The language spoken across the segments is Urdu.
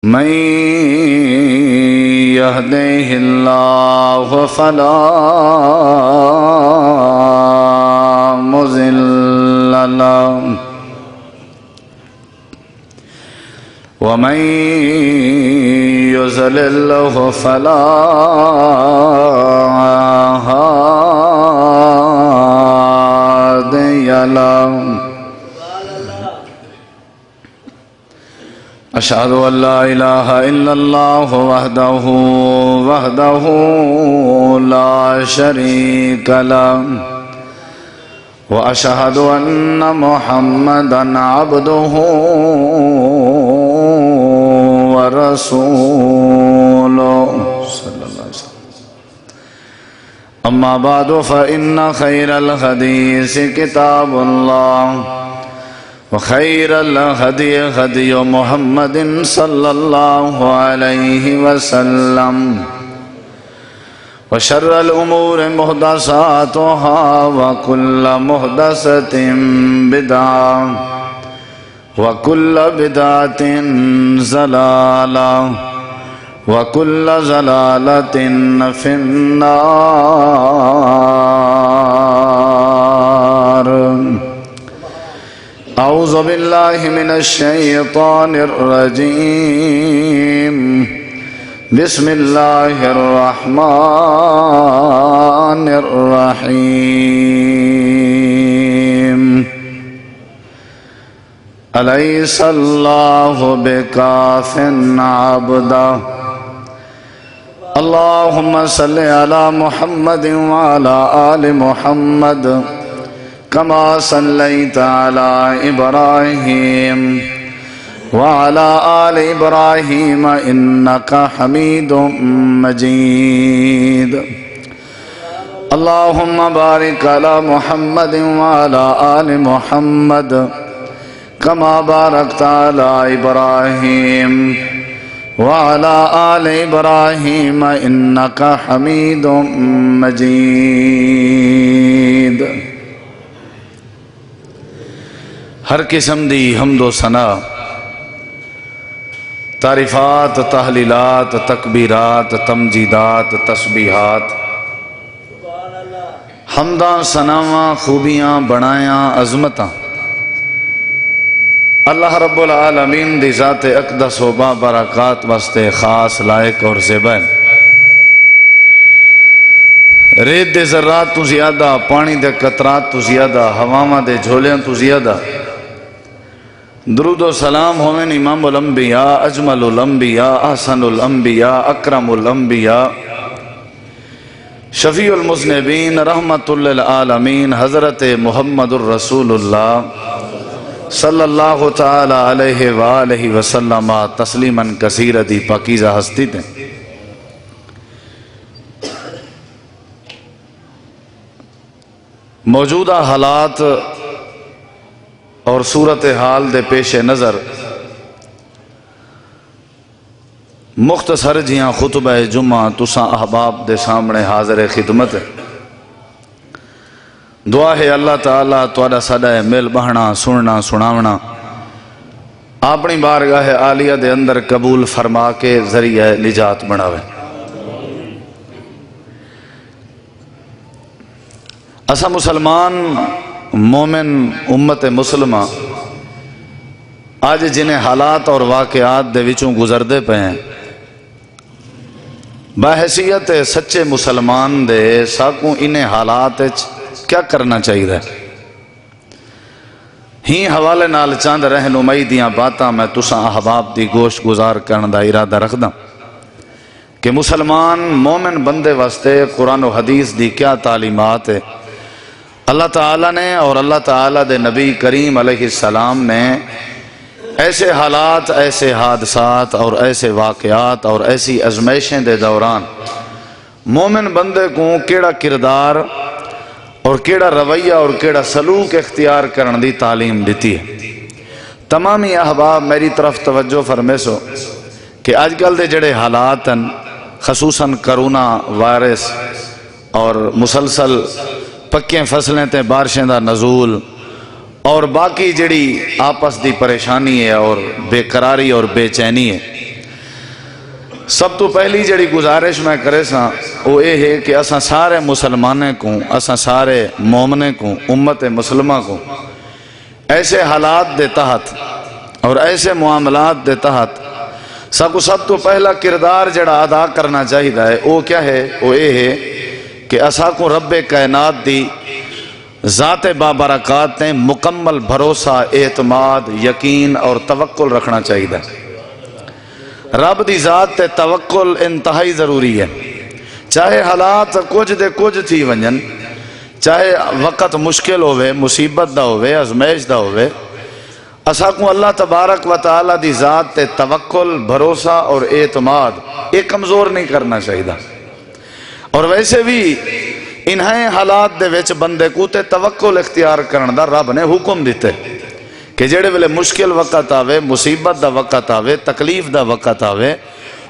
من يهده الله فلا مضل له ومن يضلل فلا هادي له أشهد أن لا إله إلا الله وحده لا شريك له وأشهد أن محمدًا عبده ورسوله صلى الله عليه وسلم. أما بعد فإن خير الحديث كتاب الله وخير الهدي هدي محمد صلى الله عليه وسلم وشر الأمور محدثاتها وكل محدثة بدعة وكل بدعة ضلالة وكل ضلالة في النار. أعوذ بالله من الشيطان الرجيم. بسم الله الرحمن الرحيم. أليس الله بكاف عبده. اللهم صل على محمد وعلى آل محمد كما صليت على إبراهيم وعلى آل إبراهيم إنك حميد مجيد. اللهم بارك على محمد وعلى آل محمد كما باركت على إبراهيم وعلى آل إبراهيم إنك حميد مجيد. ہر قسم دی حمد و ثنا، تعریفات، تحلیلات، تکبیرات، تمجیدات، تسبیحات، حمداں، ثناواں، خوبیاں، بڑایاں، عظمتاں اللہ رب العالمین دی ذات اقدس و بابرکات واسطے خاص، لائق اور زیبا ہے. ریت دے ذرات تو زیادہ، پانی دے قطرات تو زیادہ، ہواواں دے جھولیاں تو زیادہ درود و سلام ہوئن امام الانبیاء، اجمل الانبیاء، احسن الانبیاء، اکرم الانبیاء، شفیع المذنبین، رحمت للعالمین، حضرت محمد الرسول اللہ صلی اللہ تعالی علیہ وآلہ وسلم تسلیما کثیرا دی پاکیزہ ہستی دیں. موجودہ حالات اور صورتحال دے پیش نظر مختصر جیاں خطبہ جمعہ تساں احباب دے سامنے حاضر خدمت ہے. دعا ہے اللہ تعالیٰ تواڈا ساڈا مل بہنا، سننا، سناونا اپنی بارگاہ عالیہ دے اندر قبول فرما کے ذریعہ نجات بناوے. اسا مسلمان مومن امت مسلمہ آج جنہیں حالات اور واقعات دے وچوں گزر دے پہ ہیں، بحیثیت سچے مسلمان دے ساکوں انہیں حالات کیا کرنا چاہیے. ہی حوالے نال چاند رہنمائی دیاں باتاں میں تساں احباب دی گوشت گزار کرن دا ارادہ رکھدا کہ مسلمان مومن بندے واسطے قرآن و حدیث دی کیا تعلیمات ہے. اللہ تعالیٰ نے اور اللہ تعالیٰ دے نبی کریم علیہ السلام نے ایسے حالات، ایسے حادثات اور ایسے واقعات اور ایسی ازمائشیں دے دوران مومن بندے کو کیڑا کردار اور کیڑا رویہ اور کیڑا سلوک اختیار کرن دی تعلیم دیتی ہے. تمامی احباب میری طرف توجہ فرمیسو کہ آج کل دے جڑے حالات ہیں، خصوصاً کرونا وائرس اور مسلسل پکیں فصلیں تے بارشیں دا نزول اور باقی جڑی آپس دی پریشانی ہے اور بے قراری اور بے چینی ہے، سب تو پہلی جڑی گزارش میں کرے سا وہ یہ ہے کہ اساں سارے مسلمانے کو، اساں سارے مومنے کو، امت مسلمہ کو ایسے حالات دے تحت اور ایسے معاملات دے تحت سب تو پہلا کردار جڑا ادا کرنا چاہیے وہ کیا ہے؟ وہ یہ ہے کہ اساں کو رب کائنات دی ذات بابرکات نے مکمل بھروسہ، اعتماد، یقین اور توکل رکھنا چاہیے۔ رب دی ذات تے توکل انتہائی ضروری ہے، چاہے حالات کچھ دے کچھ تھی ونجن، چاہے وقت مشکل ہوئے، مصیبت دا ہوئے، ازمیش دا ہوئے، اساں کو اللہ تبارک و تعالی دی ذات تے توکل، بھروسہ اور اعتماد ایک کمزور نہیں کرنا چاہیے۔ اور ویسے بھی انہیں حالات دے وچ بندے کو تے توکل اختیار کرن دا رب نے حکم دیتے کہ جڑے ویلے مشکل وقت آوے، مصیبت دا وقت آوے، تکلیف دا وقت آوے،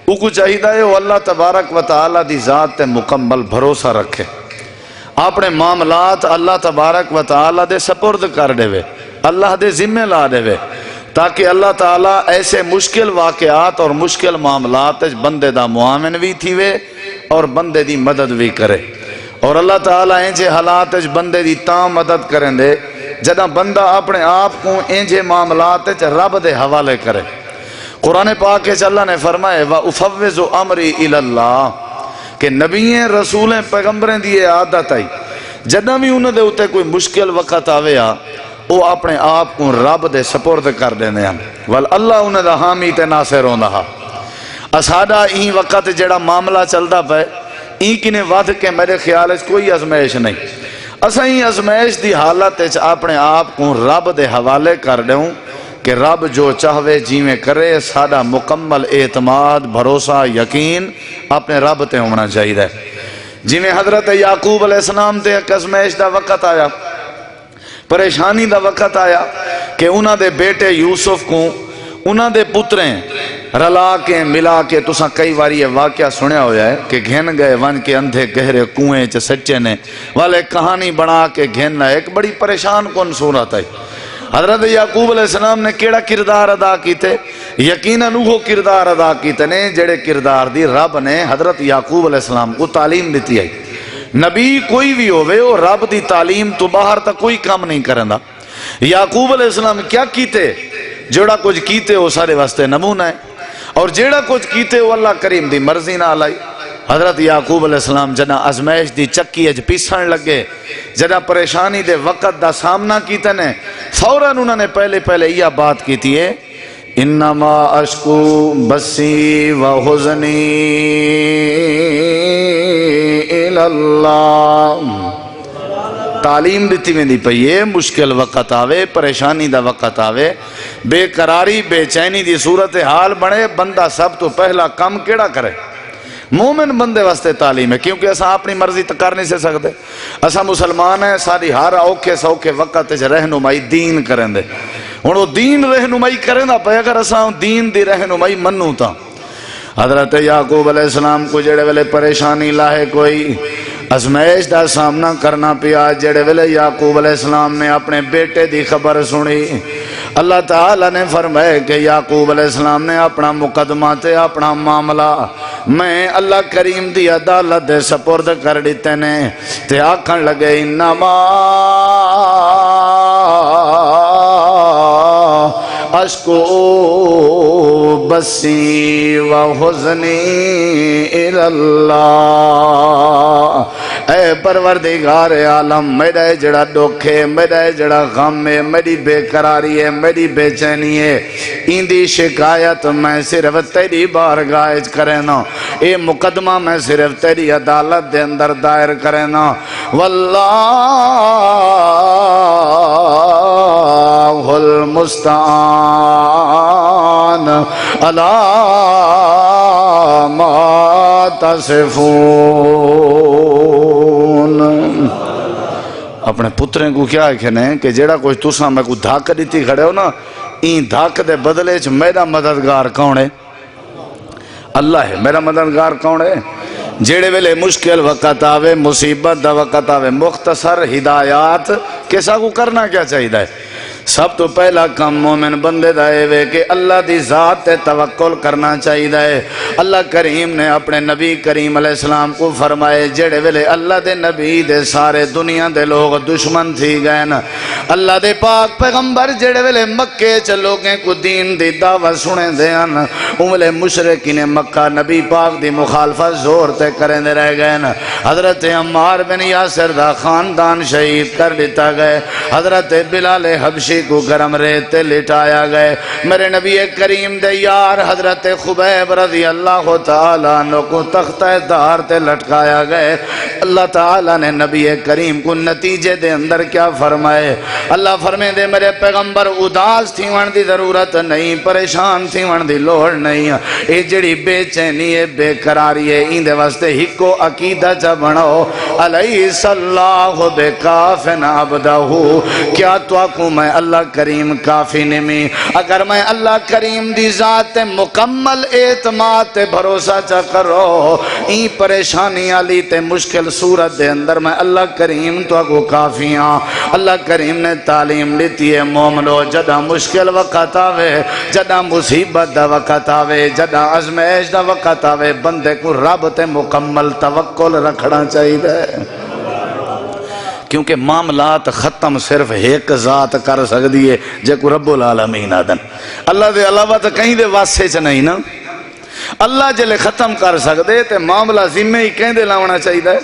او کو چاہیے وہ اللہ تبارک و تعالی دی ذات تے مکمل بھروسہ رکھے، اپنے معاملات اللہ تبارک و تعالی دے سپرد کر دے وے، اللہ دے ذمہ لا دے وے، تاکہ اللہ تعالی ایسے مشکل واقعات اور مشکل معاملات بندے دا معاون بھی تھی وے اور بندے دی مدد بھی کرے۔ اور اللہ تعالیٰ انجے حالات بندے دی تاں مدد کریں دے جدہ بندہ اپنے آپ کو انجے معاملات رب دے حوالے کرے۔ قرآن پاک اللہ نے فرمائے وَأُفَوِّضُ أَمْرِي إِلَى اللَّهِ کہ نبییں، رسولیں، پیغمبریں دیئے عادت آئی جدہ بھی انہوں دے ہوتے کوئی مشکل وقت آوے وہ اپنے آپ کو رب دے سپرد کر دینے ہیں واللہ انہوں دا حامی تے ناصر ہوندہ۔ اسادہ ہی وقت جڑا معاملہ چلدا پے این کنے ود کے میرے خیال اس کوئی ازمیش نہیں، اسا ہی ازمیش دی حالت اپنے آپ کو رب دے حوالے کر دوں کہ رب جو چاہوے جیویں کرے، سادہ مکمل اعتماد، بھروسہ، یقین اپنے رب تے ہونا چاہیے۔ جیویں حضرت یعقوب علیہ السلام تے ایک ازمیش دا وقت آیا، پریشانی دا وقت آیا کہ انہاں دے بیٹے یوسف کو انہاں دے پتریں رلا کے ملا کے تساں کئی باری یہ واقعہ سنیا ہویا ہے کہ گھن گئے ون کے اندھے گہرے کنویں چ سچے نے والے کہانی بنا کے گھننا ایک بڑی پریشان کن صورت ہے۔ حضرت یعقوب علیہ السلام نے کیڑا کردار ادا کیتے؟ یقیناً وہ کردار ادا کیتے نے جڑے کردار دی رب نے حضرت یعقوب علیہ السلام کو تعلیم دیتی ہے۔ نبی کوئی بھی ہوئے وہ رب دی تعلیم تو باہر تک کوئی کام نہیں کرندا۔ یعقوب علیہ السلام کیا کیتے؟ جڑا کچھ کیتے وہ سارے واسطے نمونہ ہے، اور جیڑا کچھ کیتے وہ اللہ کریم دی مرضی نہ آلائی۔ حضرت یعقوب علیہ السلام جنہ ازمیش دی چکی اج پیسن لگے، جنہ پریشانی دے وقت دا سامنا کیتے نے، فوراً انہوں نے پہلے یہ بات کیتی ہے انما اشکو بسی و حزنی الاللہ۔ تعلیم دیتی میں دی پئیے مشکل وقت آوے، پریشانی دا وقت آوے، بے قراری، بے چینی دی صورتحال بڑھے، بندہ سب تو پہلا کام کیڑا کرے؟ مومن بندے واسطے تعلیم ہے، کیونکہ اسا اپنی مرضی تو کر نہیں سے سکتے۔ اسا مسلمان ہیں، ساری ہر اوکھے سوکھے وقت رہنمائی دین کریں دے، ہن وہ دین رہنمائی کریں دا پہ اگر اسا دین دی رہنمائی منوں تا۔ حضرت یعقوب علیہ السلام کو جڑے ویلے پریشانی لاہے کوئی ازمیش دا سامنا کرنا پیا، جڑے ویلے یعقوب علیہ السلام نے اپنے بیٹے دی خبر سنی، اللہ تعالیٰ نے فرمائے کہ یعقوب علیہ السلام نے اپنا مقدمہ تے اپنا معاملہ میں اللہ کریم دی عدالت دے سپرد کر دیتے نے، تے آکھن لگے انما اشکو بسی و حزنی الاللہ۔ اے پروردگار عالم، میرا جڑا دکھ ہے، میرا جڑا غم ہے، میری بے قراری ہے، میری بے چینی ہے، ان دی شکایت میں صرف تیری بارگاہ کرنا، اے مقدمہ میں صرف تیری عدالت دے اندر دائر کرنا۔ واللہ المستعان علی ما تصفون۔ اپنے پتریں کو کیا کہنے کہ جیڑا کچھ تساں میں کو دھاک دیتی کھڑے ہو نا، این دھاک دے بدلے چ میرا مددگار کون ہے؟ اللہ ہے۔ میرا مددگار کون ہے؟ جیڑے ویلے مشکل وقت آوے، مصیبت دا وقت آوے، مختصر ہدایات کیسا کو کرنا کیا چاہیے ہے؟ سب تو پہلا کام مومن بندے دا ہے کہ اللہ دی ذات تے توکل کرنا چاہیے۔ اللہ کریم نے اپنے نبی کریم علیہ السلام کو فرمائے جڑے ویلے اللہ دے نبی دے سارے دنیا دے لوگ دشمن تھی گئے نا، اللہ دے پاک پیغمبر جڑے ویلے مکے چ لوگیں کو دین دی دعوت سنے دے نا، ویلے مشرکین مکہ نبی پاک دی مخالفت زور تے کریں دے رہ گئے نا۔ حضرت عمار بن یاسر دا خاندان شہید کر دیتا گئے، حضرت بلال حبشی کو گرم ریت لٹایا گئے، میرے نبی کریم دے یار حضرت خبیب رضی اللہ تعالیٰ عنہ کو تختہ دار تے لٹکایا گئے۔ اللہ تعالیٰ نے نبی کریم کو نتیجے دے اندر کیا فرمائے؟ اللہ فرمائے دے میرے پیغمبر اداس تھی ون دی ضرورت نہیں، پریشان تھی ون دی لوڑ نہیں، اے جڑی بے چینی ہے بے قراری ہے ان دے واسطے ہکو عقیدہ چا بناؤ، علیہ اللہ بے کافن عبدہو، کیا تو آکوں میں اللہ کریم کافی نمی؟ اگر میں اللہ کریم دی ذات مکمل اعتماد تے بھروسہ چا کرو، این پریشانی آلی تے مشکل صورت دے اندر میں اللہ کریم تو اگو کافی ہاں۔ اللہ کریم نے تعلیم لیتی ہے مومنو، جدہ مشکل وقت آوے، جدہ مصیبت دا وقت آوے، جدہ ازمیش دا وقت آوے، بندے کو رب تے مکمل توکل رکھنا چاہیے، کیونکہ معاملات ختم صرف ایک ذات کر سکتی ہے جے کو رب العالمین آدن، اللہ دے علاوہ تو کہیں دے واسطے چ نہیں نا۔ اللہ جلے ختم کر سکتے تے معاملہ ذمہ ہی کہیں دے لاؤنا چاہیے،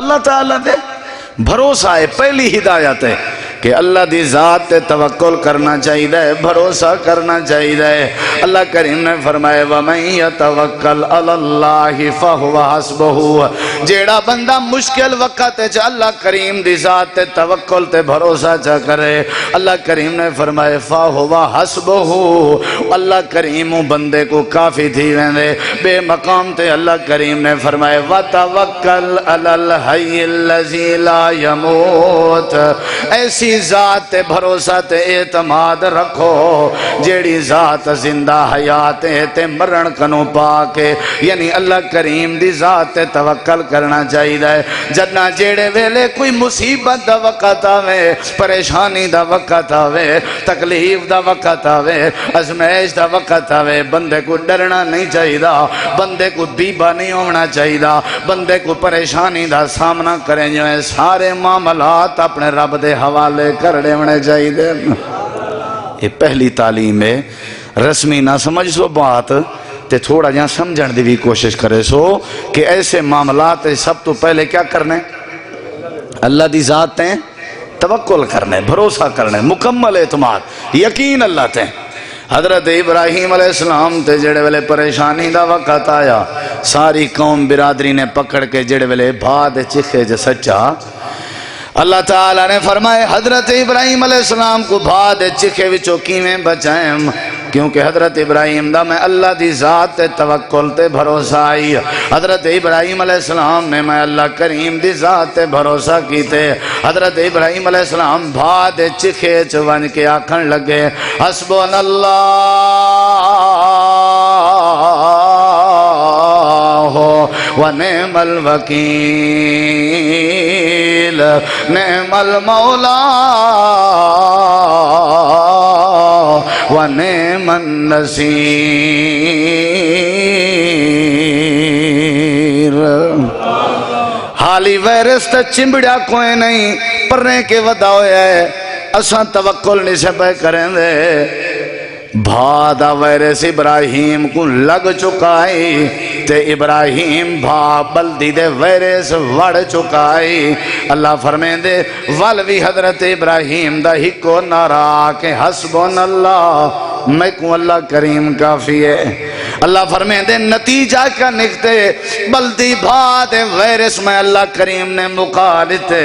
اللہ تعالیٰ دے بھروسہ ہے، پہلی ہدایت ہے کہ اللہ دی ذات تے توکل کرنا چاہیے، بھروسہ کرنا چاہیے۔ اللہ کریم نے فرمائے وَمَن يَتَوَكَّلْ عَلَى اللَّهِ فَهُوَ حَسْبُهُ، جیڑا بندہ مشکل وقت ہے اللہ کریم دی ذات تے توکل تے بھروسہ چا کرے، اللہ کریم نے فرمائے فَهُوَ حَسْبُهُ، اللہ کریم بندے کو کافی تھی ویندے۔ بے مقام تے اللہ کریم نے فرمائے وَتَوَكَّلْ عَلَى الْحَيِّ الَّذِي لَا يَمُوتُ، ایسی ذات تے بھروسہ تے اعتماد رکھو جیڑی ذات زندہ حیات تے مرن کنو پاکے، یعنی اللہ کریم دی ذات تے توکل کرنا چاہیے۔ جدنا جیڑے ویلے کوئی مصیبت دا وقت آوے، پریشانی دا وقت آوے، تکلیف دا وقت آوے، ازمیش دا وقت آوے، بندے کو ڈرنا نہیں چاہیے، بندے کو دیبا نہیں ہونا چاہیے، بندے کو پریشانی دا سامنا کریں جو ہے سارے معاملات اپنے رب دے حوالے کرنے ہونے چاہیے۔ یہ پہلی تعلیم ہے، رسمی نہ سمجھ سو بات تے تھوڑا جہاں سمجھن دی بھی کوشش کرے سو کہ ایسے معاملات سب تو پہلے کیا کرنے؟ اللہ دی ذات ہیں توکل کرنے، بھروسہ کرنے، مکمل اعتماد یقین اللہ تے۔ حضرت ابراہیم علیہ السلام تے جڑے ویلے پریشانی دا وقت آیا، ساری قوم برادری نے پکڑ کے جڑے ویلے بھاد چکھے جو سچا، اللہ تعالیٰ نے فرمائے حضرت ابراہیم علیہ السلام کو بھاد چکھے وچوں کیویں بچائیں، کیونکہ حضرت ابراہیم دا میں اللہ دی ذات تے توکل تے بھروسہ آئی۔ حضرت ابراہیم علیہ السلام نے میں اللہ کریم دی ذات تے بھروسہ کیتے، حضرت ابراہیم علیہ السلام بھاد چکھے چون کے آکھن لگے حسبنا اللہ ونعم الوکیل نعم المولا ونعم النصیر۔ حالی ویرس تا چمبڑیا کوئی نہیں، پرنے کے ودا ہویا ہے، اساں توکل نہیں سے پہ کریں دے۔ بھادا ویرس ابراہیم کو لگ چکائی تے ابراہیم بھا بلدی دے ویرس وڑ چکائی۔ اللہ فرمائیں دے والوی حضرت ابراہیم دا ہی کو نارا کہ حسبن اللہ، میں کو اللہ کریم کافی ہے۔ اللہ فرمائیں دے نتیجہ کا نکتے بلدی بھا دے ویرس میں اللہ کریم نے مقالتے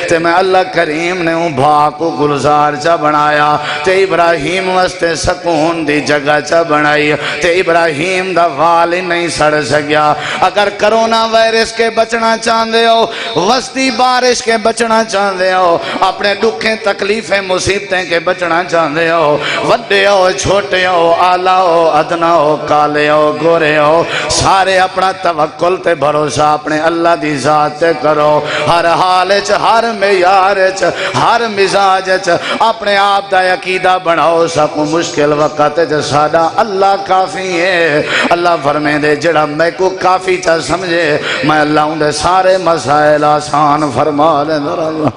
تے میں اللہ کریم نے ان بھا کو گلزار چا بنایا تے ابراہیم واسطے سکون دی جگہ چا بنائی تے ابراہیم دا وال نہیں سڑ سکیا۔ اگر کرونا وائرس کے بچنا چاہتے ہو، وسطی بارش کے بچنا چاہتے ہو، اپنے دکھیں تکلیفیں مصیبتیں کے بچنا چاہتے ہو، وڈے ہو چھوٹے ہو، آلہ ہو ادنا ہو، کالے کالے ہو گورے ہو، سارے اپنا توکل تے بھروسہ اپنے اللہ دی ذات تے کرو، ہر حال چ ہر معیار چ ہر مزاج چ اپنے آپ دا عقیدہ بناؤ، سب مشکل وقت چ ساڈا اللہ کافی ہے۔ اللہ فرمے دے جڑا میں کو کافی چا سمجھے میں اللہ ان دے سارے مسائل آسان فرما دیندا رہا۔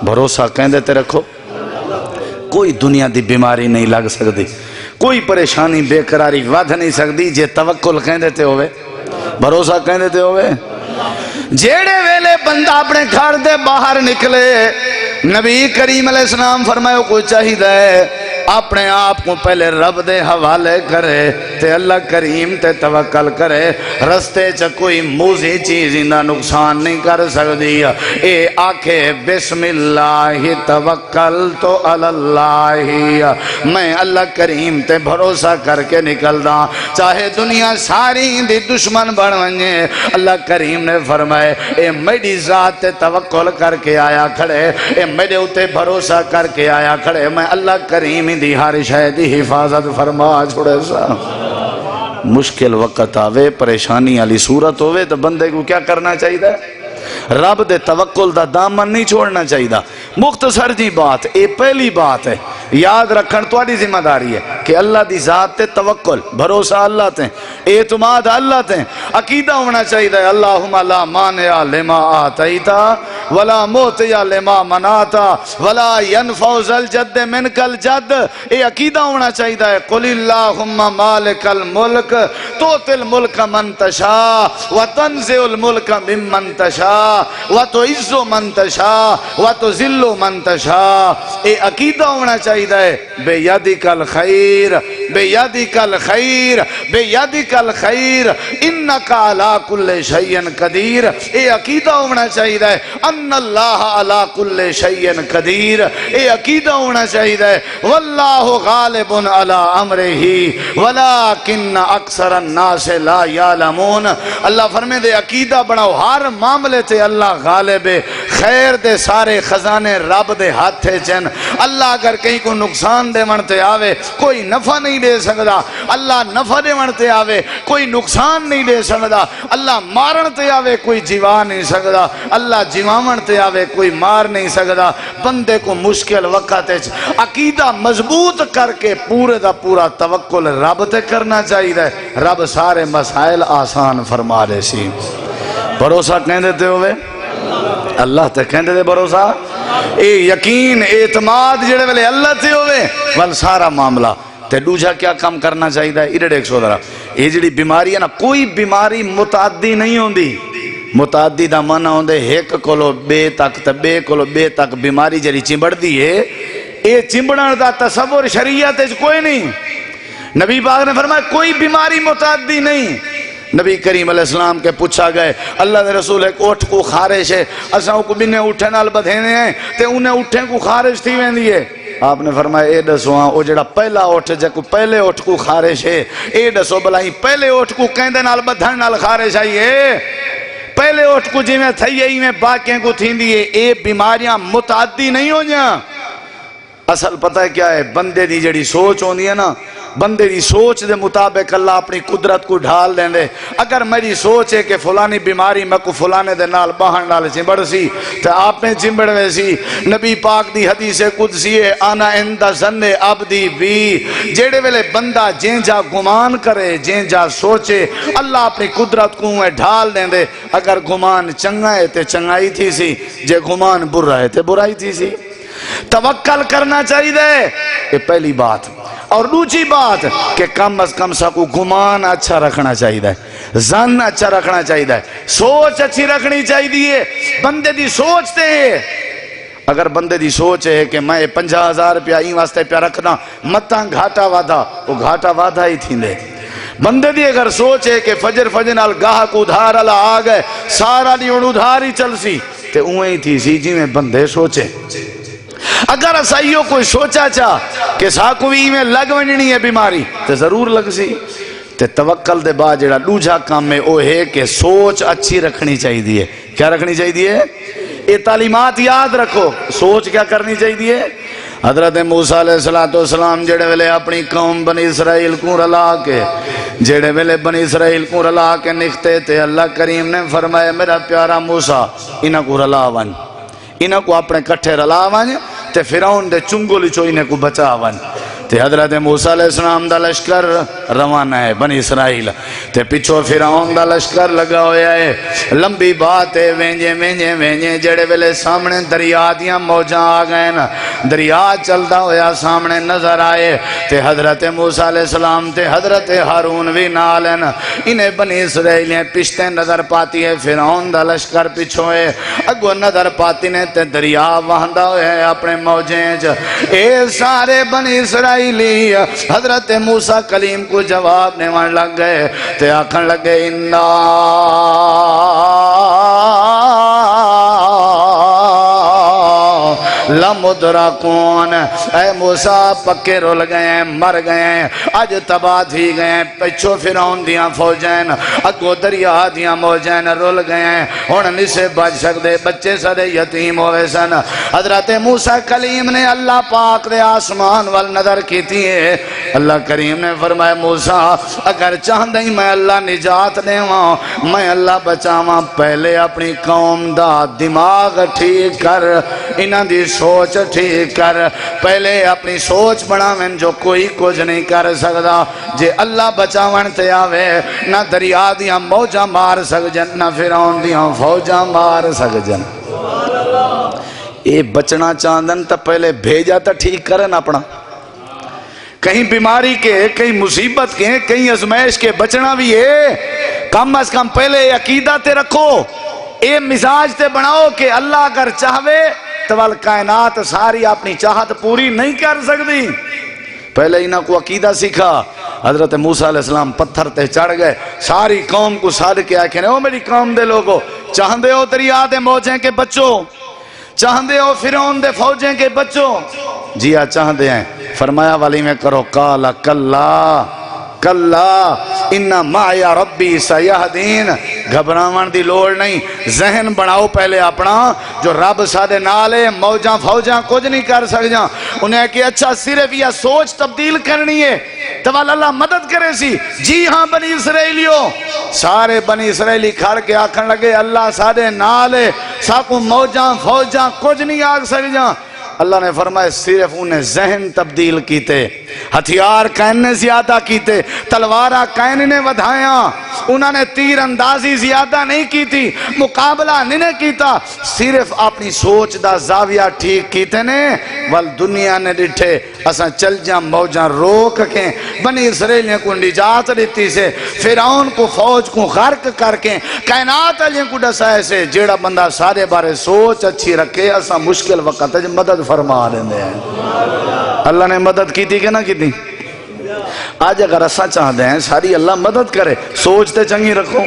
بھروسہ کہندے تے رکھو، کوئی دنیا دی بیماری نہیں لگ سکتی، کوئی پریشانی بے قراری ود نہیں سکتی جے توکل کہندے تے ہوئے، بھروسہ کہندے تے ہوئے۔ جیڑے ویلے بندہ اپنے گھر دے باہر نکلے، نبی کریم علیہ السلام فرمایا کو چاہیے اپنے آپ کو پہلے رب دے حوالے کرے تے اللہ کریم تے توکل کرے، رستے چ کوئی موزی چیز انہا نقصان نہیں کر سکتی، اے آکھے بسم اللہ توکلت علی اللہ، میں اللہ کریم تے بھروسہ کر کے نکل دا، چاہے دنیا ساری دی دشمن بن ونجے، اللہ کریم نے فرمائے اے میری ذات تے توکل کر کے آیا کھڑے، اے میرے اتے بھروسہ کر کے آیا کھڑے، میں اللہ کریم دی ہر شے دی حفاظت فرما چھوڑے سا۔ مشکل وقت آوے، پریشانی علی صورت ہوئے تو بندے کو کیا کرنا چاہیے؟ رب دے توکل دا دامن نہیں چھوڑنا چاہیے۔ مختصر جی بات، اے پہلی بات ہے، یاد رکھن تواڈی ذمہ داری ہے کہ اللہ دی ذات تے توکل، بھروسہ اللہ تے، اعتماد اللہ تے، عقیدہ ہونا چاہیے اللہم لا مانع لما آتیتا ولا موتیا لما مناتا ولا ينفع ذا الجد منک الجد، اے عقیدہ ہونا چاہیے قل اللہم مالک الملک تؤتی الملک من تشاء وتنزع الملک ممن تشاء وتعز من تشاء وتذل من تشاء، اے عقیدہ ہونا چاہیے بیدک الخیر بیدک الخیر بیدک الخیر انک علی کل شیء قدیر، اے عقیدہ ہونا چاہیے ان اللہ علی کل شیء قدیر، اے عقیدہ ہونا چاہیے واللہ غالب علی امرہ ولکن اکثر الناس لا یعلمون، اللہ فرمے دے عقیدہ بناؤ ہر معاملے تے اللہ غالب ہے، خیر دے سارے خزانے رب دے ہاتھ چن، اللہ اگر کہیں کو نقصان دے منتے آوے کوئی نفع نہیں دے سکتا، اللہ نفع دے منتے آوے کوئی نقصان نہیں دے سکتا، اللہ مارن تے آوے کوئی جیوا نہیں سکتا، اللہ جیوامن تے آوے کوئی مار نہیں سکتا۔ بندے کو مشکل وقت عقیدہ مضبوط کر کے پورے دا پورا توکل رب تے کرنا چاہیے، رب سارے مسائل آسان فرما دے سی۔ بھروسہ کہیں دیتے ہوئے اللہ تے کہیں دیتے بھروسہ، اے یقین اعتماد جڑے ویلے اللہ تے ہوئے ول سارا معاملہ تے دوجا کیا کام کرنا چاہیے ایڈے ڈیک سو درہ، یہ جڑی بیماری ہے نا کوئی بیماری متعدی نہیں ہوندی، متعدی دا معنی ہوندے ایک کولو بے تک تے بے کولو بے تک بیماری جڑی چمبڑ دی ہے، اے چمبڑن دا تصور شریعت ہے کوئی نہیں، نبی پاک نے فرمایا کوئی بیماری متعدی نہیں۔ نبی کریم علیہ السلام کے پوچھا گئے اللہ دے رسول ایک اٹھ کو خارش ہے، اساں کو بنے اٹھے نال بدھینے ہیں تے انہیں اٹھیں کو خارش تھی ویندی ہے، آپ نے فرمایا اے دسو ہاں او جڑا پہلا اٹھ جے کو پہلے اٹھ کو خارش ہے، اے دسو بلائی پہلے اٹھ کو کہندے نال بدھن نال خارش آئی ہے، پہلے اٹھ کو جی میں تھئی ہے میں باقیاں کو تھیندی ہے، اے بیماریاں متعدی نہیں ہو جاں۔ اصل پتہ ہے کیا ہے، بندے دی جڑی سوچ ہوندی ہے نا، بندے دی سوچ دے مطابق اللہ اپنی قدرت کو ڈھال دیں دے، اگر میری سوچ ہے کہ فلانی بیماری میں کو فلانے دے نال باہن نال چمبڑ سی تو آپ نے چمبڑ میں سی، نبی پاک دی حدیث قدسی ہے آنا عند ظن عبدی بی، جیڑے ویلے بندہ جین جا گمان کرے جین جا سوچے اللہ اپنی قدرت کو ڈھال دیں دے، اگر گمان چنگا ہے تے چنگائی تھی سی، جے گمان برا ہے تے برائی تھی سی۔ توکل کرنا چاہیے یہ پہلی بات، اور دوسری بات کہ کم از کم سکو گمان اچھا رکھنا چاہیے، ظن اچھا رکھنا چاہیے، سوچ اچھی رکھنی چاہیے، بندے دی سوچتے ہیں، اگر بندے دی سوچ ہے کہ میں 50,000 روپیہ این واسطے پہ رکھنا متاں گھاٹا وعدہ، وہ گھاٹا وعدہ ہی تھی دے۔ بندے دی اگر سوچ ہے کہ فجر نال گاہ کو ادھار اللہ آ گئے سارا دی ادھار ہی چل سی تے اوہیں ہی تھی سی جی میں بندے سوچے۔ اگر اسائیوں کوئی سوچا چاہ کہ ساکوی میں لگ ونجنی ہے بیماری تو ضرور لگ سی، تے توکل دے بعد جڑا دوجا کام ہے وہ ہے کہ سوچ اچھی رکھنی چاہیے۔ کیا رکھنی چاہیے؟ یہ تعلیمات یاد رکھو، سوچ کیا کرنی چاہیے؟ حضرت موسیٰ علیہ السلام جڑے ویلے اپنی قوم بنی اسرائیل کو رلا کے جڑے ویلے بنی اسرائیل کو رلا کے نکتے تھے اللہ کریم نے فرمایا میرا پیارا موسیٰ انہاں کو رلا ون، انہاں کو اپنے کٹھے رلا ون تے فرعون دے چنگلی چو انہیں کو بچا ون۔ تے حضرت موسیٰ علیہ السلام دا لشکر روانہ ہے بنی اسرائیل تے پچھو فرعون دا لشکر لگا ہویا ہے۔ لمبی بات ہے وینجے جڑے ویلے سامنے دریا دیاں موجاں آ گئے نا، دریا چلتا ہویا سامنے نظر آئے تے حضرت موسیٰ علیہ السلام تے حضرت ہارون بھی نال ہیں، انہیں بنی اسرائیلیں پشتے نظر پاتی ہے، فرعون دا لشکر پچھو ہے، اگو نظر پاتی نے تے دریا وہندہ ہویا ہے اپنے موجیں چ۔ اے سارے بنی اسرائیلی حضرت موسیٰ کلیم کو جواب دیوان لگ گئے تے آکھن لگے انا لمدرکون، اے موسیٰ پکے رول گئے ہیں، مر گئے ہیں، آج تباہ تھی گئے ہیں، پچھو فرعون دیاں فوجین اگو دریا دیاں موجین رول گئے ہیں، ہون نسے بچ سکتے، بچے سارے یتیم ہوئے سن۔ حضرت موسیٰ کلیم نے اللہ پاک دے آسمان وال نظر کی تھی ہے، اللہ کریم نے فرمایا موسیٰ اگر چاہتا ہی میں اللہ نجات دے ہوں، میں اللہ بچاواں، پہلے اپنی قوم دا دماغ ٹھیک کر، انہاں دی سوچ ٹھیک کر، پہلے اپنی سوچ بناویں جو کوئی کچھ نہیں کر سکتا، جے اللہ بچاون تے آوے نہ دریا دیاں موجاں مار سکجن نہ فرعون دیاں فوجاں مار سکجن۔ اے بچنا چاندن تا پہلے بھیجا تا ٹھیک کرن اپنا، کہیں بیماری کے، کہیں مصیبت کے، کہیں ازمائش کے بچنا بھی ہے، کم از کم پہلے عقیدہ تے رکھو، اے مزاج تے بناؤ کہ اللہ اگر چاہوے تو کائنات ساری اپنی چاہت پوری نہیں کر سکتی۔ پہلے انہاں کو عقیدہ سکھا۔ حضرت موسیٰ علیہ السلام پتھر تے چڑھ گئے، ساری قوم کو ساتھ کے آکھیں او میری قوم دے لوگو، چاہندے ہو دریا دے موجیں کے بچوں، چاہندے ہو فرعون دے فوجیں کے بچوں؟ جی ہاں چاہندے ہیں۔ فرمایا والی میں کرو قال کلا کلا ان معی ربی سیہدین، گھبراون دی لوڑ نہیں، ذہن بناؤ پہلے اپنا جو رب سادے نالے، موجاں فوجاں کچھ نہیں کر سکجاں، انہیں کہ اچھا صرف یہ سوچ تبدیل کرنی ہے تو اللہ مدد کرے سی۔ جی ہاں بنی اسرائیلیوں، سارے بنی اسرائیلی کھڑ کے آکھن لگے اللہ سادے نالے، ساکو موجاں فوجاں کچھ نہیں آگ سکجاں۔ اللہ نے فرمایا صرف انہیں ذہن تبدیل کیتے، ہتھیار کائن نے زیادہ کیتے، تلوارہ کائن نے ودھائیاں، انہوں نے تیر اندازی زیادہ نہیں کی تھی، مقابلہ نہیں کیتا، صرف اپنی سوچ دا زاویہ ٹھیک کیتے نے، وال دنیا نے ڈٹھے اساں چل جاں موجاں روک کے بنی اسرائیلیوں کو نجات دیتی سے، فرعون کو فوج کو غرق کر کے کائنات علیہ کو ڈسائے سے، جیڑا بندہ سارے بارے سوچ اچھی رکھے اساں مشکل وقت ہے مدد فرما دیندے ہیں۔ اللہ نے مدد کی تھی کہ نہ کی تھی؟ آج اگر اساں چاہتے ہیں ساری اللہ مدد کرے، سوچتے چنگی رکھو،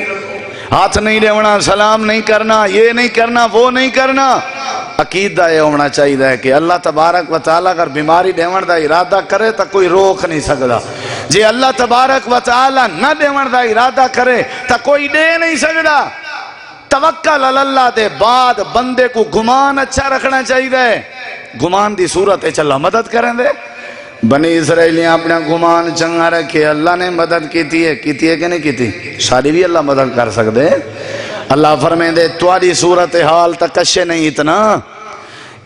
ہاتھ نہیں دیونا، سلام نہیں کرنا، یہ نہیں کرنا، وہ نہیں کرنا، عقیدہ یہ ہونا چاہیے کہ اللہ تبارک و تعالیٰ اگر بیماری دیون دا ارادہ کرے تو کوئی روک نہیں سکتا، جی اللہ تبارک و تعالیٰ نہ دیون دا ارادہ کرے تو کوئی دے نہیں سکتا۔ توکل اللہ دے بعد بندے کو گمان اچھا رکھنا چاہیے، گمان دی صورت ہے چلا مدد کریں دے۔ بنی اسرائیلیاں اپنا گمان چنگا رکھے، اللہ نے مدد کیتی ہے کہ نہیں کیتی؟ ساری بھی اللہ مدد کر سکتے۔ اللہ فرمائے دے تواڈی صورتحال تک کشے نہیں اتنا،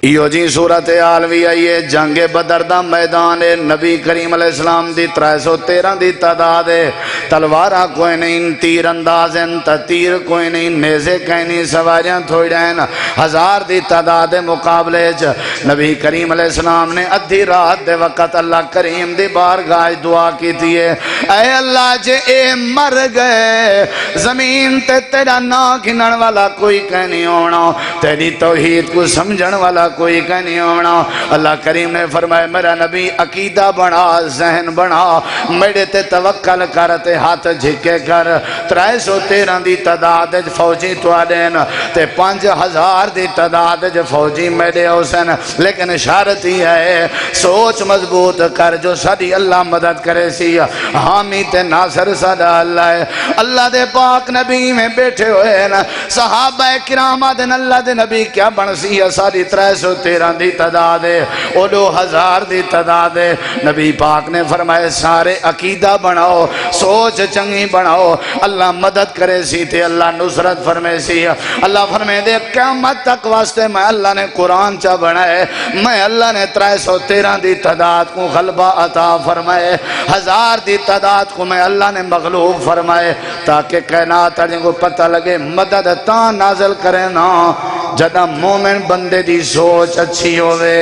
ایو جی صورتحال بھی آئیے جنگ بدر دا میدان ہے، نبی کریم علیہ السلام دی 313 دی تعداد ہے، تلوارہ کوئی نہیں، تیر انداز ہیں تا تیر کوئی نہیں، نیزے کوئی نہیں، سواریاں تھوڑی ہیں، 1000 دی تعداد مقابلے چ نبی کریم علیہ السلام نے ادھی رات دے وقت اللہ کریم دی بارگاہ دعا کی تھی ہے، اے اللہ جے اے مر گئے زمین تے تیرا نا گھنن والا کوئی کہیں نہیں ہونا، تیری توحید کو سمجھن والا کوئی کہ نہیں ہونا۔ اللہ کریم نے فرمایا میرا نبی عقیدہ بنا، ذہن بنا، میرے تے توکل کرتے ہاتھ جھکے کر، 313 دی تعداد فوجی توڑین تے 5000 دی تعداد فوجی میرے حسین، لیکن شرط ہی ہے سوچ مضبوط کر جو ساری اللہ مدد کرے سی، حامی تے ناصر صدا اللہ ہے۔ اللہ دے پاک نبی میں بیٹھے ہوئے نا صحابہ کرام دن اللہ دے نبی کیا بن سی ساری 313 313 دی تعداد ہے، او 2000 دی تعداد ہے۔ نبی پاک نے فرمائے سارے عقیدہ بناؤ، سوچ چنگی بناؤ، اللہ مدد کرے سی تے اللہ نصرت فرمائے سی۔ اللہ فرمائے دے قیامت تک واسطے میں اللہ نے قرآن چا بنائے، میں اللہ نے 313 دی تعداد کو غلبہ عطا فرمائے، 1000 دی تعداد کو میں اللہ نے مغلوب فرمائے، تاکہ کائنات کو پتہ لگے مدد تاں نازل کرے نا جدہ مومن بندے دی سوچ اچھی ہوئے۔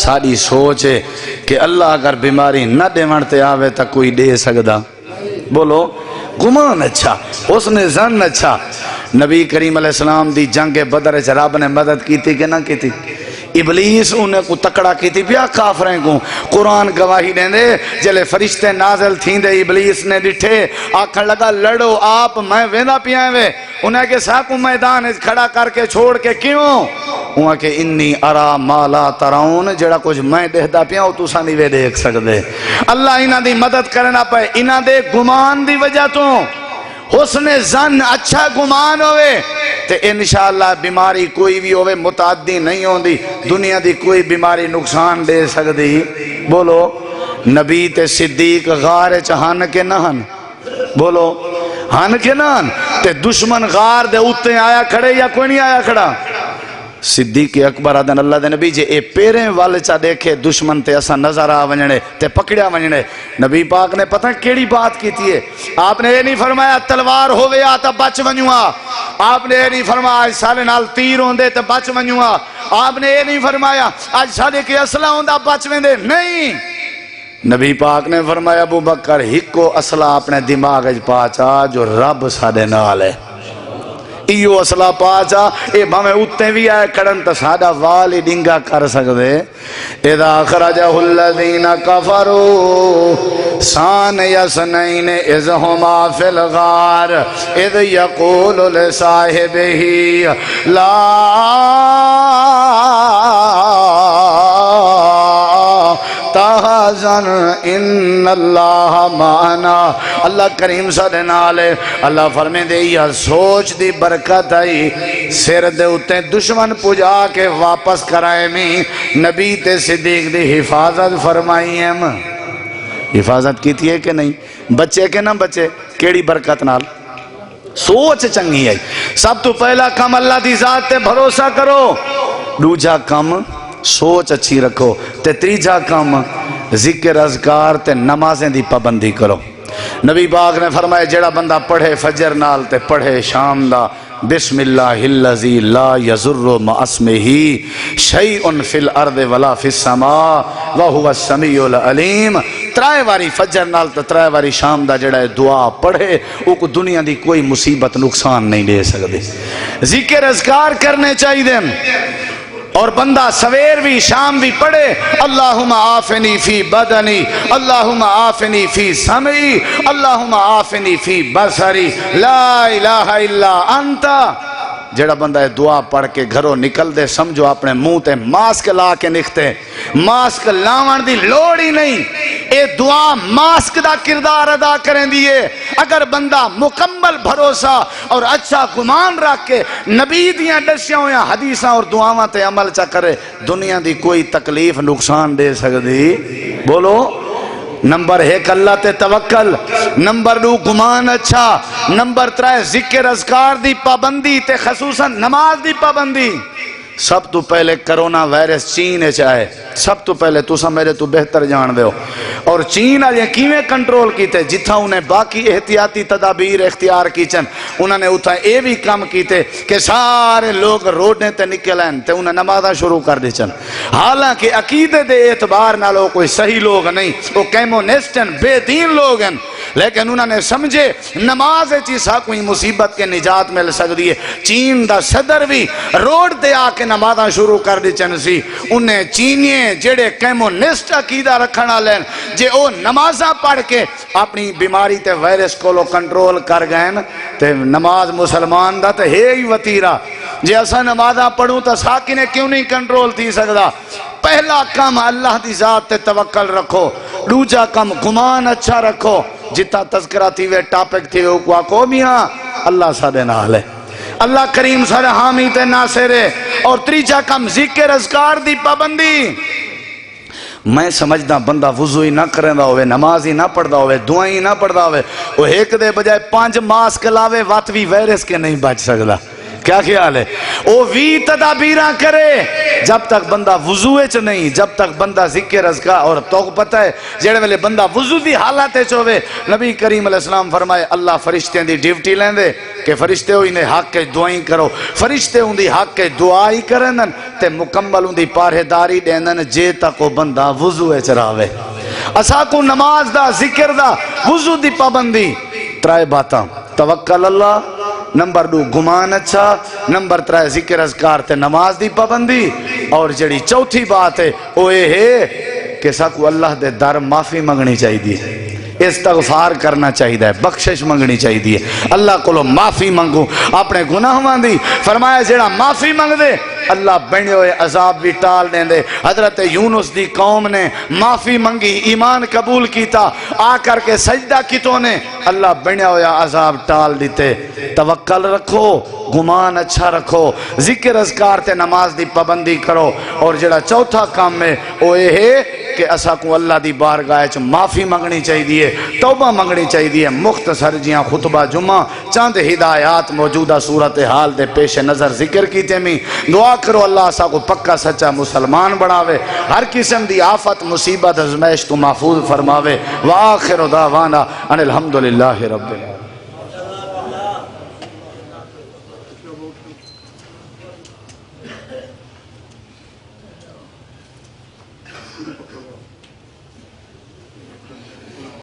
ساری سوچ ہے کہ اللہ اگر بیماری نہ دے مرتے آوے تا کوئی دے سکدا، بولو گمان اچھا، حسن ظن اچھا۔ نبی کریم علیہ السلام دی جنگ بدر چ رب نے مدد کی تھی کہ نہ کی تھی؟ ابلیس انہیں کو تکڑا کی تھی پیا کافریں کو، قرآن گواہی دیں دے جلے فرشتے نازل تھیں دے ابلیس نے ڈٹھے آکھن لگا لڑو آپ میں ویندہ پیائیں وے، انہیں کہ ساکو میدان کھڑا کر کے چھوڑ کے کیوں؟ انہیں کہ انی ارا مالا تراؤن جڑا کچھ میں دیکھتا پیاں تو سانی وے دیکھ سکتے۔ اللہ انہاں دی مدد کرنا پائے، انہاں دے گمان دی وجہ تو حسن ظن اچھا گمان ہوئے تے انشاءاللہ بیماری کوئی بھی ہوئے متعدی نہیں ہوندی، دنیا دی کوئی بیماری نقصان دے سکتی۔ بولو نبی تے صدیق غار چہان کے نہ ہن، بولو ہن کے نہ ہن، تے دشمن غار دے اتے آیا کھڑے یا کوئی نہیں آیا کھڑا؟ صدیق اکبر آدن اللہ دے نبی جے اے پیریں والے چا دیکھے دشمن تے اسا نظر آ ونجنے تے پکڑیا ونجنے، نبی پاک نے پتہ کیڑی بات کی تھی ہے؟ آپ نے یہ نہیں فرمایا تلوار ہوئے آتا بچ ونجوا، آپ نے یہ نہیں فرمایا آج سالے نال تیر ہوندے تے بچ ونجوا، آپ نے یہ نہیں فرمایا آج سالے کے اسلحہ ہوندہ بچ وندے، نہیں۔ نبی پاک نے فرمایا ابو بکر ہکو اسلحہ اپنے دماغ پاچا جو رب سادے نال ہے، ایو اسلحہ پاچا اے بھامے اتے بھی آئے کڑن تا سادہ والی ڈنگا کر سکتے۔ اذا خرجہ الذین کفروا سان یسنین اذ ہما فی الغار اذ یقول لصاحبہ لا تحزن ان اللہ معنا، اللہ کریم صلی اللہ علیہ اللہ فرمے دے یا سوچ دی برکت آئی سر دے اتے دشمن پجا کے واپس کرائے میں نبی تے صدیق دی حفاظت فرمائی ہے۔ حفاظت کی تھی ہے کہ نہیں؟ بچے کے نہ بچے کیڑی برکت نال؟ سوچ چنگی ہے۔ سب تو پہلا کم اللہ دی ذات تے بھروسہ کرو، دوجا کم سوچ اچھی رکھو، تے تیجا کم ذکر اذکار تے نمازیں دی پابندی کرو۔ نبی پاک نے فرمایا جڑا بندہ پڑھے فجر نال تے پڑھے شام دا بسم اللہ الذی لا یضر مع اسمہ شیء فی الارض ولا فی السماء وہو السمیع العلیم، ترائے واری فجر نال تے ترائے واری شام دا جڑا دعا پڑھے او کو دنیا دی کوئی مصیبت نقصان نہیں دے سکتے۔ ذکر اذکار کرنے چاہیے دیں اور بندہ سویر بھی شام بھی پڑھے اللہم آفنی فی بدنی، اللہم آفنی فی سمعی، اللہم آفنی فی بصری، لا الہ الا انتا۔ جڑا بندہ دعا پڑھ کے گھروں نکل دے سمجھو اپنے منہ تے ماسک لا کے نکھتے، ماسک لاون دی لوڑ ہی نہیں، اے دعا ماسک دا کردار ادا کریں دیئے۔ اگر بندہ مکمل بھروسہ اور اچھا گمان رکھ کے نبی دیاں دسیاں یا حدیثاں اور دعاواں تے عمل چا کرے دنیا دی کوئی تکلیف نقصان دے سکتی؟ بولو نمبر 1 اللہ تے توکل، نمبر 2 گمان اچھا، نمبر 3 ذکر اذکار دی پابندی تے خصوصاً نماز دی پابندی۔ سب تو پہلے کرونا وائرس چین چاہے، سب تو پہلے تو میرے تو بہتر جان دے ہو، اور چین آج کیویں کنٹرول کیتے جتھا انہیں باقی احتیاطی تدابیر اختیار کیچن انہوں نے اتھا اے بھی کام کیتے کہ سارے لوگ روڈنے تے نکلیں تے انہیں نمازہ شروع کر دیچن، حالانکہ عقیدے دے اعتبار نہ لو کوئی صحیح لوگ نہیں، وہ کیمونسٹن بے دین لوگ ہیں، لیکن انہوں نے سمجھے نماز چیسا کوئی مصیبت کے نجات مل سکتی ہے۔ چین دا صدر بھی روڈ دے آ کے نمازاں شروع کر دی چن سی، انہیں چینیے جڑے کیمونسٹ عقیدہ رکھنا لین جے او نمازاں پڑھ کے اپنی بیماری تے وائرس کو لو کنٹرول کر گئے تے نماز مسلمان دا تے ہے ہی وطیرہ، جے اسا نمازاں پڑھوں تا ساکنے کیوں نہیں کنٹرول تھی سکدا؟ پہلا کام اللہ دی ذات تے توکل رکھو، دوجا کام گمان اچھا رکھو، جتا تذکرہ تھی وے ٹاپک تھی وہ کو میاں اللہ سادے نال ہے، اللہ کریم سارے حامی تے ناصر ہے۔ اور تریجا کم ذکر اذکار دی پابندی۔ میں سمجھدا بندہ وضو ہی نہ کرندا ہوئے، نماز ہی نہ پڑھدا ہوئے، دعائیں ہی نہ پڑھدا ہوئے، وہ ایک دے بجائے 5 ماسک لاوے وات بھی وائرس کے نہیں بچ سکدا۔ کیا خیال ہے؟ وہ بھی تدابیراں کرے جب تک بندہ وضوئے چ نہیں، جب تک بندہ ذکر اذکار۔ اور تو پتہ ہے جڑے ویلے بندہ وضو دی حالت وچ ہوے، نبی کریم علیہ السلام فرمائے اللہ فرشتیاں دی ڈیوٹی لیندے کہ فرشتے ہوئی نے حق کے دعائیں کرو، فرشتے ہوں دی حق کے دعائی کرنن تے مکمل ہوں دی پارہداری دینن جے تک وہ بندہ وضوئے چ راوے۔ اسا کو نماز دا، ذکر دا، وضو دی پابندی، 3 باتاں: توکل اللہ، نمبر 2 گمان اچھا، نمبر 3 ذکر اذکار تے نماز دی پابندی، اور جڑی چوتھی بات ہے وہ یہ ہے کہ ساکو اللہ دے در معافی منگنی چاہیے، استغفار کرنا چاہیے، بخشش منگنی چاہیے، اللہ کو معافی منگو اپنے گناہاں دی۔ فرمایا جڑا معافی منگ دے اللہ بنے ہوئے عذاب بھی ٹال دیں دے۔ حضرت یونس دی قوم نے معافی منگی، ایمان قبول کیتا، آ کر کے سجدہ کیتوں نے، اللہ بنے ہوئے عذاب ٹال دیتے۔ توکل رکھو، گمان اچھا رکھو، ذکر اذکار تے نماز دی پابندی کرو، اور جڑا چوتھا کام ہے وہ یہ ہے کہ اسا کو اللہ دی بارگاہ چ معافی منگنی چاہیے، توبہ منگنی چاہیے۔ مختصر جیاں خطبہ جمعہ چند ہدایات موجودہ صورتحال دے پیش نظر ذکر کیتے میں دعا کرو اللہ اسا کو پکا سچا مسلمان بناوے، ہر قسم دی آفت مصیبت ازمائش تو محفوظ فرماوے۔ وآخر دعوانا ان الحمدللہ رب العالمین۔